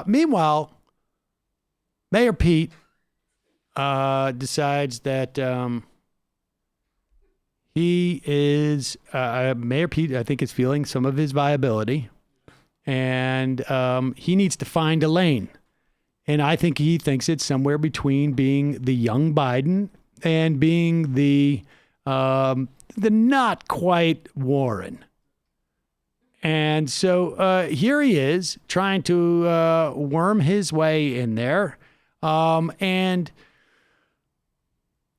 Meanwhile, Mayor Pete decides that Mayor Pete, I think, is feeling some of his viability, and he needs to find a lane. And I think he thinks it's somewhere between being the young Biden and being the not quite Warren. And so here he is trying to worm his way in there. And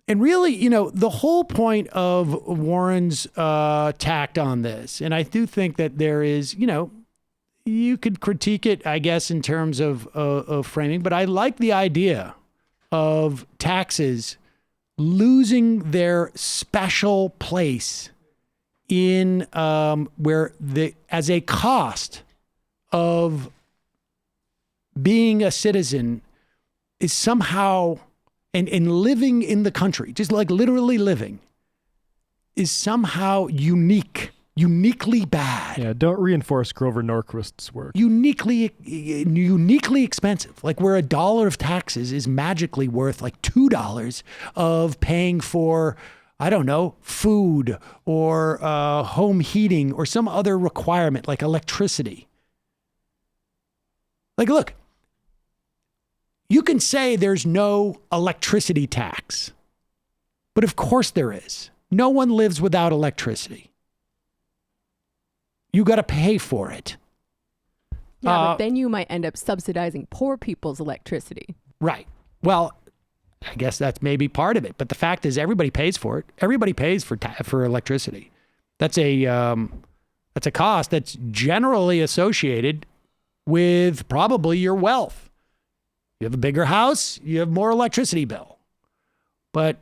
really, you know, the whole point of Warren's tact on this, and I do think that there is, you know, you could critique it, I guess, in terms of framing, but I like the idea of taxes losing their special place in where as a cost of being a citizen is somehow, and living in the country, just like literally living, is somehow uniquely bad. Yeah, don't reinforce Grover Norquist's work. Uniquely expensive. Like where $1 of taxes is magically worth like $2 of paying for, I don't know, food or home heating or some other requirement like electricity. Like, look, you can say there's no electricity tax, but of course there is. No one lives without electricity. You got to pay for it. Yeah, but then you might end up subsidizing poor people's electricity. Right. Well, I guess that's maybe part of it. But the fact is, everybody pays for it. Everybody pays for electricity. That's a cost that's generally associated with probably your wealth. You have a bigger house, you have more electricity bill. But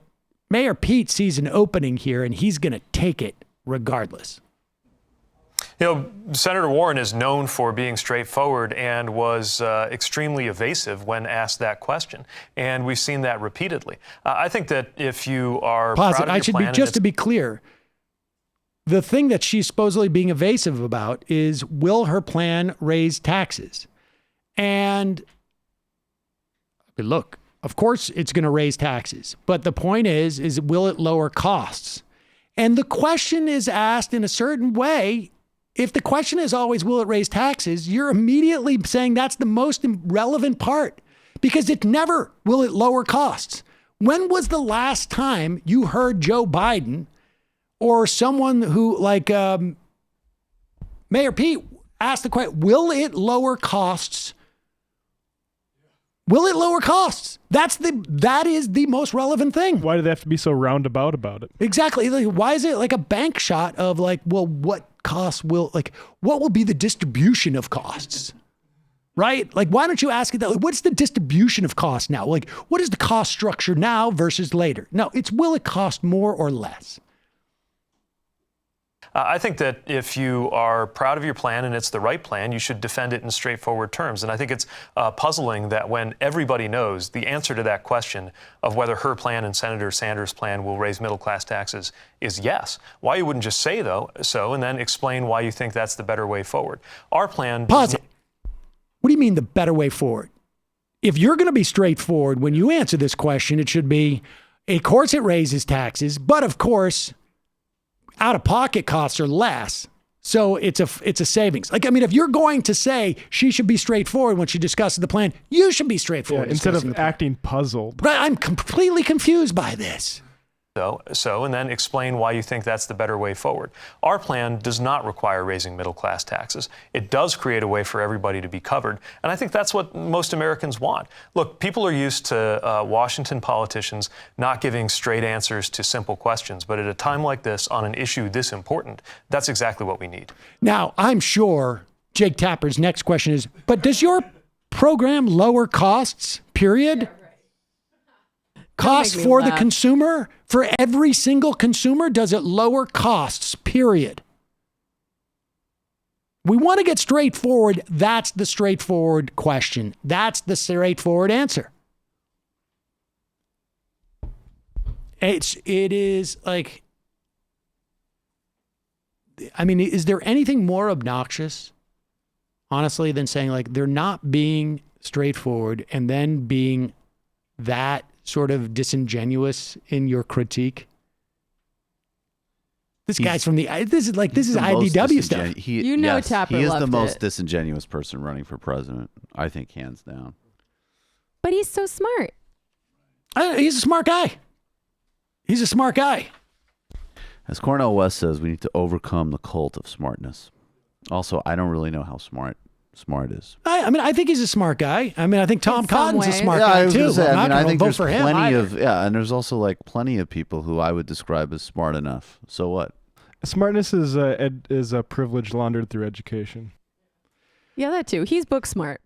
Mayor Pete sees an opening here, and he's going to take it regardless. You know, Senator Warren is known for being straightforward and was extremely evasive when asked that question. And we've seen that repeatedly. I think that if you are proud of your plan, just to be clear, the thing that she's supposedly being evasive about is, will her plan raise taxes? And look, of course it's going to raise taxes. But the point is will it lower costs? And the question is asked in a certain way. If the question is always, will it raise taxes? You're immediately saying that's the most relevant part, because it never will it lower costs. When was the last time you heard Joe Biden or someone who like Mayor Pete ask the question, will it lower costs? Will it lower costs? That is the most relevant thing. Why do they have to be so roundabout about it? Exactly. Like, why is it like a bank shot of like, well, what will be the distribution of costs? Right? Like, why don't you ask it that? Like, what's the distribution of costs now? Like, what is the cost structure now versus later? No, it's will it cost more or less? I think that if you are proud of your plan and it's the right plan, you should defend it in straightforward terms. And I think it's puzzling that when everybody knows the answer to that question of whether her plan and Senator Sanders' plan will raise middle-class taxes is yes, why you wouldn't just say so and then explain why you think that's the better way forward. Our plan... Pause it. What do you mean the better way forward? If you're going to be straightforward, when you answer this question, it should be, of course it raises taxes, but of course... out-of-pocket costs are less, so it's a savings. Like, I mean, if you're going to say she should be straightforward when she discusses the plan, you should be straightforward. Yeah, instead of acting puzzled. But I'm completely confused by this. So, and then explain why you think that's the better way forward. Our plan does not require raising middle-class taxes. It does create a way for everybody to be covered, and I think that's what most Americans want. Look, people are used to Washington politicians not giving straight answers to simple questions, but at a time like this, on an issue this important, that's exactly what we need. Now, I'm sure Jake Tapper's next question is, but does your program lower costs, period? Costs for the consumer? For every single consumer, does it lower costs, period? We want to get straightforward. That's the straightforward question. That's the straightforward answer. It is like, I mean, is there anything more obnoxious honestly, than saying like they're not being straightforward and then being that sort of disingenuous in your critique. This guy's from this is IDW stuff. Tapper he is loved the most it. disingenuous person running for president, I think, hands down. But he's so smart. He's a smart guy. He's a smart guy. As Cornel West says, we need to overcome the cult of smartness. Also, I don't really know how smart is. I mean, I think he's a smart guy. I mean, I think Tom Cotton's a smart I guy was too. gonna say, I think vote there's for him plenty either. and there's also like plenty of people who I would describe as smart enough. So what? Smartness is a privilege laundered through education. Yeah, that too. He's book smart.